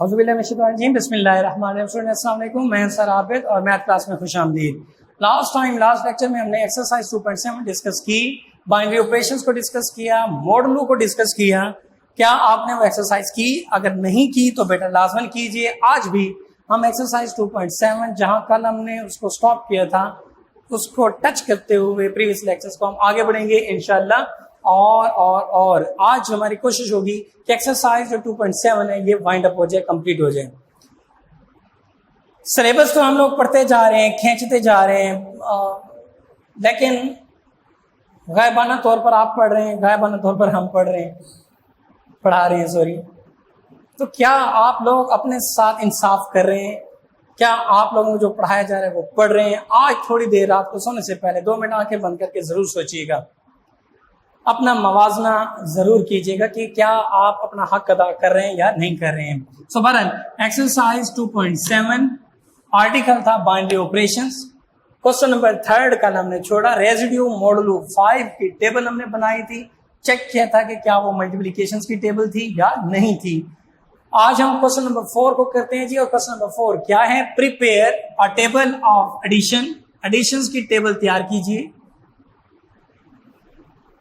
बिस्मिल्लाहिर्रहमानिर्रहीम। मैं सर आबिद और मैथ क्लास में खुशामदीद। लास्ट लेक्चर में हमने एक्सरसाइज 2.7 डिस्कस की, बाइनरी ऑपरेशंस को डिस्कस किया, मॉडलों को डिस्कस किया। क्या आपने वो एक्सरसाइज की? अगर नहीं की तो बेटा लाजमन कीजिए। आज भी हम एक्सरसाइज 2.7 जहां कल हमने उसको स्टॉप किया था उसको टच करते हुए प्रीवियस लेक्चर्स को हम आगे बढ़ेंगे इंशाल्लाह। और आज हमारी कोशिश होगी कि एक्सरसाइज जो 2.7 है ये वाइंड अप हो जाए, कंप्लीट हो जाए। सिलेबस तो हम लोग पढ़ते जा रहे हैं, खींचते जा रहे हैं, लेकिन गायबाना तौर पर आप पढ़ रहे हैं, गायबाना तौर पर हम पढ़ा रहे हैं सॉरी। तो क्या आप लोग अपने साथ इंसाफ कर रहे हैं? क्या आप लोगों को जो पढ़ाया जा रहा है वो पढ़ रहे हैं? आज थोड़ी देर रात को सोने से पहले 2 मिनट आंखें बंद करके जरूर सोचिएगा, अपना मवाजना जरूर कीजिएगा कि क्या आप अपना हक अदा कर रहे हैं या नहीं कर रहे हैं। सो बहरहाल एक्सरसाइज 2.7 आर्टिकल था बाइनरी ऑपरेशंस। क्वेश्चन नंबर 3 कल हमने छोड़ा, रेजिड्यू मॉडुलो 5 की टेबल हमने बनाई थी, चेक किया था कि क्या वो मल्टीप्लिकेशंस की टेबल थी या नहीं थी। आज हम क्वेश्चन नंबर 4 को करते हैं जी। और क्वेश्चन नंबर 4 क्या है? Prepare a table of additions की टेबल तैयार कीजिए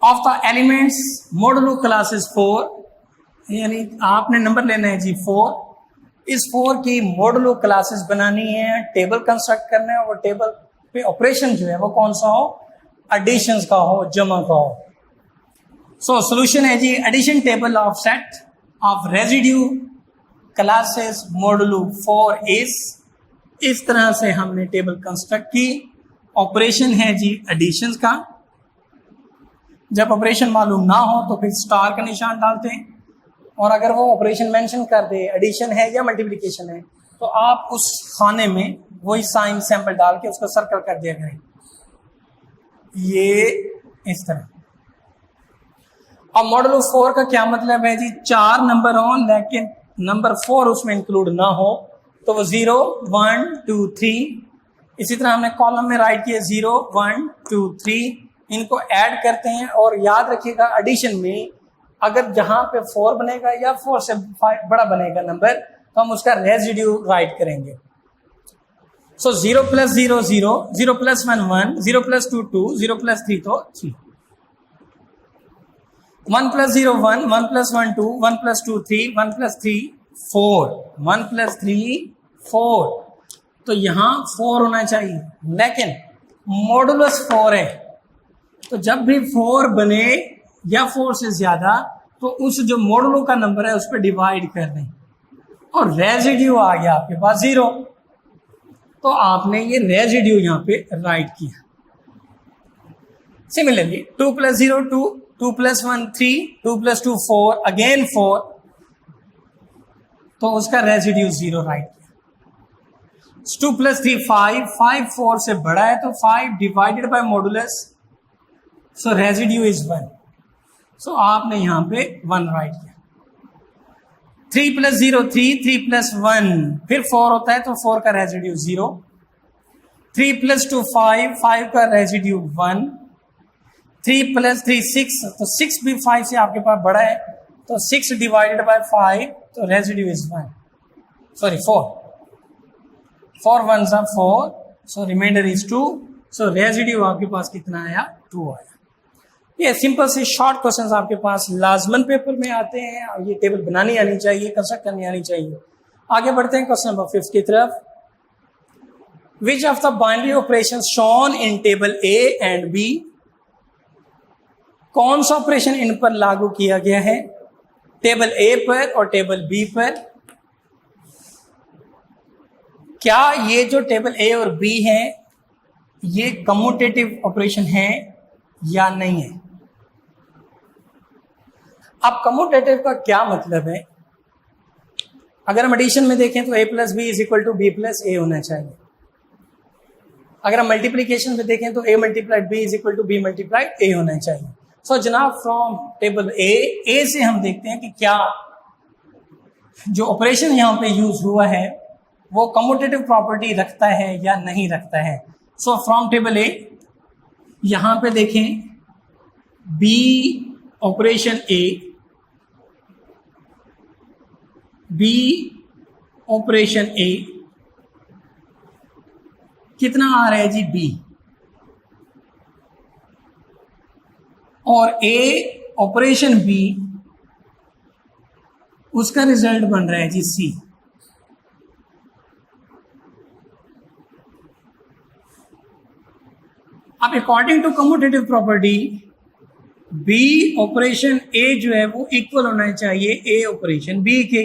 of the elements modulo classes 4, यानी आपने नंबर लेना है जी 4। इस 4 की मॉडुलो क्लासेस बनानी है, टेबल कंस्ट्रक्ट करना है। और टेबल पे ऑपरेशन जो है वो कौन सा हो? एडिशंस का हो, जमा का हो। सो सॉल्यूशन है जी addition table of set of residue classes modulo 4 इस तरह से हमने टेबल कंस्ट्रक्ट की। ऑपरेशन है जी एडिशंस का। जब ऑपरेशन मालूम ना हो तो फिर स्टार का निशान डालते हैं, और अगर वो ऑपरेशन मेंशन कर दे एडिशन है या मल्टीप्लिकेशन है तो आप उस खाने में वही साइन सैंपल डाल के उसको सर्कल कर दिया करें, ये इस तरह। अब मॉडुलो 4 का क्या मतलब है जी? 4 नंबर हो लेकिन नंबर 4 उसमें इंक्लूड ना हो तो वो 0 1 2 3। इसी तरह हमने कॉलम में राइट किया 0 1 2 3, इनको ऐड करते हैं। और याद रखिएगा एडिशन में अगर जहां पे 4 बनेगा या 4 से बड़ा बनेगा नंबर तो हम उसका रेजिड्यू राइट करेंगे। सो 0 + 0 0, 0 + 1 1, 0 + 2 2, 0 + 3 तो 3, 1 + 0 1, 1 + 1 2, 1 + 2 3, 1 + 3 4, 1 + 3 4। तो यहां 4 होना चाहिए, लेकिन मॉडुलस 4 है तो जब भी 4 बने या 4 से ज्यादा तो उस जो मॉडुलो का नंबर है उस पर डिवाइड कर दें, और रेजिड्यू आ गया आपके पास 0, तो आपने ये रेजिड्यू यहां पे राइट किया। सिमिलरली 2 + 0 2, 2 + 1 3, 2 + 2 4, अगेन 4, तो उसका रेजिड्यू 0 राइट किया। 2 + 3 5, 5 4 से बड़ा है तो 5 divided by modulus, so residue is 1, सो आपने यहां पे 1 राइट किया। 3 + 0 3, 3 + 1 फिर 4 होता है तो 4 का रेजिड्यू 0, 3 + 2 5, 5 का रेजिड्यू 1, 3 + 3 6, तो 6 भी 5 से आपके पास बड़ा है तो 6 डिवाइडेड बाय 5 तो residue is 1, sorry 4, 4 1s are 4, so remainder is 2, so residue आपके पास कितना आया? 2 आया। ये सिंपल से शॉर्ट क्वेश्चंस आपके पास लाजमन पेपर में आते हैं और ये टेबल बनानी आनी चाहिए, कंस्ट्रक्ट करनी आनी चाहिए। आगे बढ़ते हैं क्वेश्चन नंबर 5 की तरफ। Which of the binary operations shown in table A and B, कौन सा ऑपरेशन इन पर लागू किया गया है? टेबल ए पर और टेबल बी पर। क्या ये जो टेबल ए और बी है ये कम्यूटेटिव ऑपरेशन है या नहीं है? अब कम्यूटेटिव का क्या मतलब है? अगर हम एडिशन में देखें तो a + b = b + a होना चाहिए। अगर हम मल्टीप्लिकेशन में देखें तो a × b = b × a होना चाहिए। सो जनाब फ्रॉम टेबल ए से हम देखते हैं कि क्या जो ऑपरेशन यहां पे यूज हुआ है वो कम्यूटेटिव प्रॉपर्टी रखता है या नहीं रखता है। सो फ्रॉम टेबल ए यहां पे देखें B operation A, B operation A कितना आ रहा है जी बी, और ए ऑपरेशन बी उसका रिजल्ट बन रहा है जी सी। अब according to commutative property B operation A जो है वो इक्वल होना चाहिए ए ऑपरेशन बी के,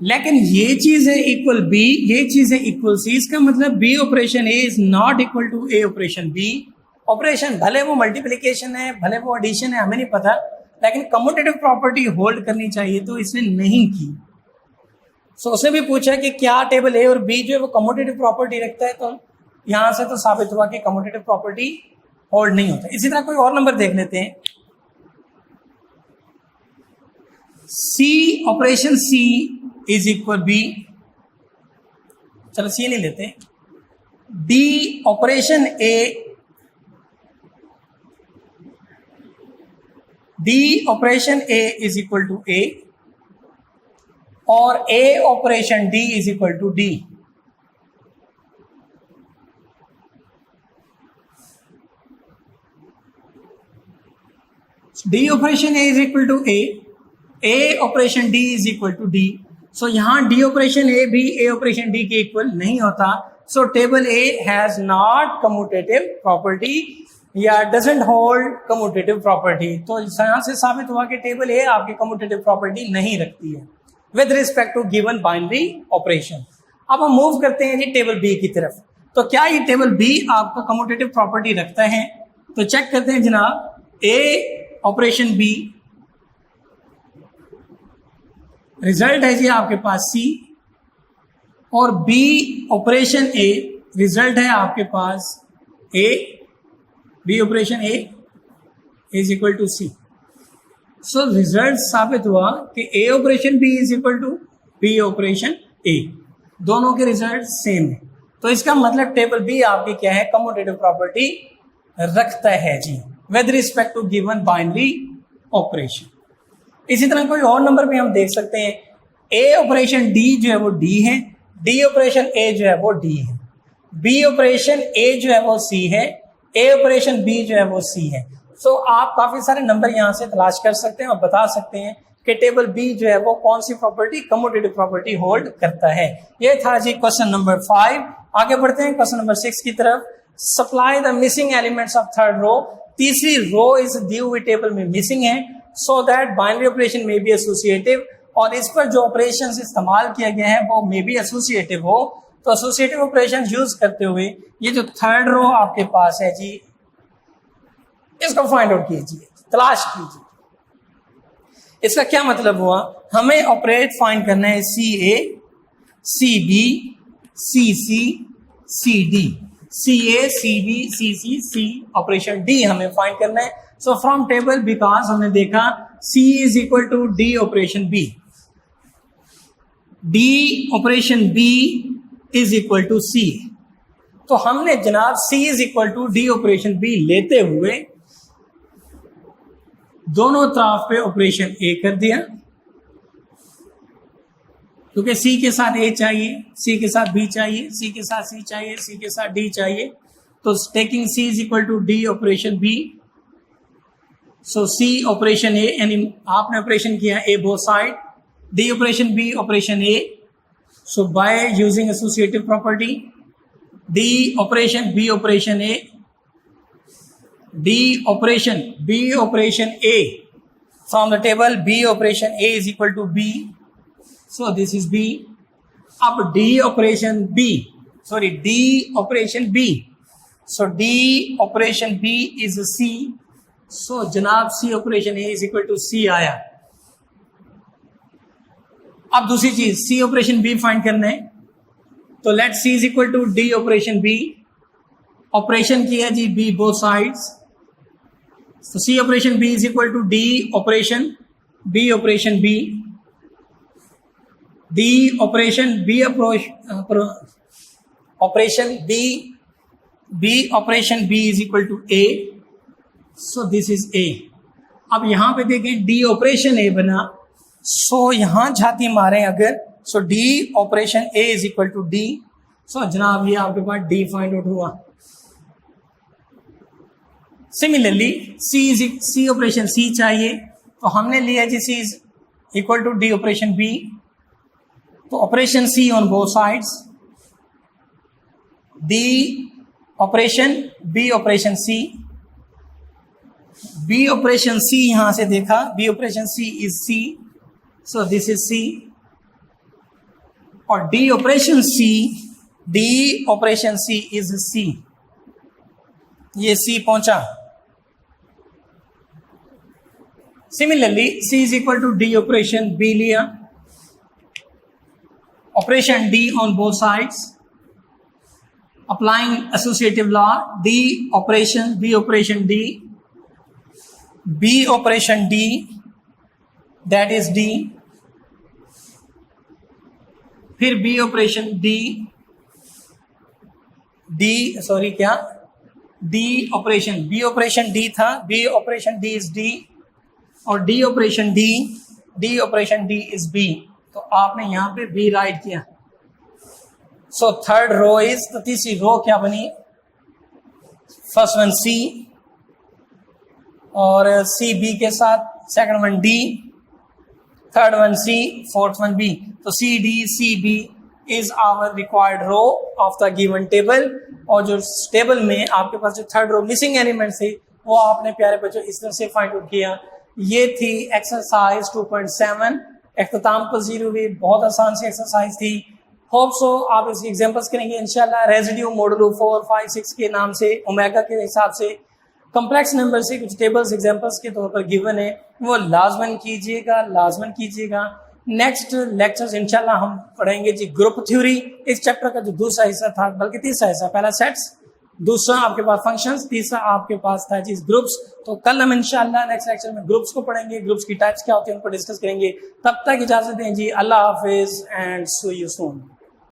लेकिन ये चीज है इक्वल बी, ये चीज है इक्वल सी। इसका मतलब b operation A is not equal to A operation B. Operation भले वो मल्टीप्लिकेशन है, भले वो एडिशन है, हमें नहीं पता, लेकिन कम्यूटेटिव प्रॉपर्टी होल्ड करनी चाहिए, तो इसने नहीं की। सो उसे भी पूछा कि क्या टेबल ए और बी जो है वो कम्यूटेटिव प्रॉपर्टी रखता है, तो यहां से तो साबित हुआ कि कम्यूटेटिव प्रॉपर्टी होल्ड नहीं होता। इसी तरह कोई और नंबर देख लेते हैं। C operation C is equal B, चलो सी नहीं लेते। D operation A, D operation A is equal to A, और A operation D is equal to D. D operation A is equal to A operation D is equal to D. So यहां D operation A भी A operation D के इक्वल नहीं होता। So table A has not commutative property या doesn't hold commutative property. तो यहां से साबित हुआ कि टेबल ए आपकी कम्यूटेटिव प्रॉपर्टी नहीं रखती है with respect to given binary operation. अब हम मूव करते हैं जी टेबल बी की तरफ। तो क्या ये टेबल बी आपका कम्यूटेटिव प्रॉपर्टी रखता है? तो चेक करते हैं जनाब। ए ऑपरेशन बी, रिजल्ट है जी आपके पास सी, और बी ऑपरेशन ए, रिजल्ट है आपके पास A, B operation A is equal to C. So result साबित हुआ कि A operation B is equal to B operation A, दोनों के रिजल्ट सेम है। तो इसका मतलब टेबल बी आपकी क्या है, कम्यूटेटिव प्रॉपर्टी रखता है जी with respect to given binary operation. इसी तरह कोई और नंबर भी हम देख सकते हैं। ए ऑपरेशन डी जो है वो डी है, डी ऑपरेशन ए जो है वो डी है, बी ऑपरेशन ए जो है वो सी है, ए ऑपरेशन बी जो है वो सी है। सो आप काफी सारे नंबर यहां से तलाश कर सकते हैं और बता सकते हैं कि टेबल बी जो है वो कौन सी प्रॉपर्टी, कम्यूटेटिव प्रॉपर्टी होल्ड करता है। ये था जी क्वेश्चन नंबर 5। आगे बढ़ते हैं क्वेश्चन नंबर 6 की तरफ। Supply the missing elements of third row. तीसरी रो इस दी हुई टेबल में मिसिंग है, सो दैट बाइनरी ऑपरेशन में बी एसोसिएटिव, और इस पर जो ऑपरेशन इस्तेमाल किया गया है वो मे बी एसोसिएटिव हो। तो एसोसिएटिव ऑपरेशन यूज करते हुए ये जो थर्ड रो आपके पास है जी, इसको फाइंड आउट कीजिए, तलाश कीजिए। इसका क्या मतलब हुआ, हमें ऑपरेट फाइंड करना है C A, C B, C C, C D, C A, C B, C C, C operation D हमें फाइंड करना है। सो फ्रॉम टेबल बिकॉज हमने देखा C is equal to D operation B, D operation B is equal to C. तो हमने जनाब C is equal to D operation B लेते हुए दोनों तरफ पे ऑपरेशन ए कर दिया, क्योंकि सी के साथ ए चाहिए, सी के साथ बी चाहिए, सी के साथ सी चाहिए, सी के साथ डी चाहिए। तो taking C is equal to D operation B, so C operation A, यानी आपने ऑपरेशन किया A both side, D operation B operation A. So by using associative property, D operation B operation A, D operation B operation A, from the table B operation A is equal to B, so this is B. अब D operation B, sorry D operation B, so D operation B is C. So जनाब C operation A is equal to C आया। अब दूसरी चीज सी operation B find करना है, तो let C is equal to D operation B, operation किया जी बी बोथ साइड्स, तो C operation B is equal to D operation B operation B, D operation B operation B, B operation B is equal to A, so this is A. अब यहां पे देखें D operation ए बना, सो यहां झाती मारें अगर, so D operation A is equal to D. So जनाब ये आपके पास डी फाइंड आउट हुआ। सिमिलरली सी ऑपरेशन सी चाहिए, तो हमने लिया जी C is equal to D operation B. तो operation C on both sides, D operation B operation C. B operation C यहां से देखा, B operation C is C, so this is C. और D operation C is C, ये सी पहुंचा। Similarly C is equal to D operation B लिया, operation D on both sides, applying associative law, D operation B operation D, B operation D that is D, फिर B operation D operation B operation D था, B operation D is D, और D operation D is B. तो आपने यहां पे B right किया। So third row is, तो तीसरी रो क्या बनी, फर्स्ट वन सी और सी बी के साथ, second one D, third one C, fourth one B. तो C D C B is our required row of the given table. और जो टेबल में आपके पास जो थर्ड रो मिसिंग एलिमेंट थे वो आपने प्यारे बच्चों इस तरह से फाइंड आउट किया। ये थी एक्सरसाइज 2.7, इख्तिताम पजीर हुई, बहुत आसान सी एक्सरसाइज थी। होप सो आप इसकी एग्जांपल्स करेंगे इंशाल्लाह। रेजिड्यू मॉडुलो 4, 5, 6 के नाम से, ओमेगा के हिसाब से कॉम्प्लेक्स नंबर से कुछ टेबल्स एग्जांपल्स के तौर पर गिवन है, वो लाजमन कीजिएगा। नेक्स्ट लेक्चर्स इंशाल्लाह हम पढ़ेंगे जी ग्रुप थ्योरी, इस चैप्टर का जो दूसरा हिस्सा था, बल्कि तीसरा हिस्सा, पहला सेट्स, दूसरा आपके पास फंक्शंस, तीसरा आपके पास था जी ग्रुप्स। तो कल हम इंशाल्लाह नेक्स्ट लेक्चर में ग्रुप्स को पढ़ेंगे, ग्रुप्स की टाइप्स क्या होती है उनको डिस्कस करेंगे। तब तक इजाजत दें जी, अल्लाह हाफिज एंड सी यू सून।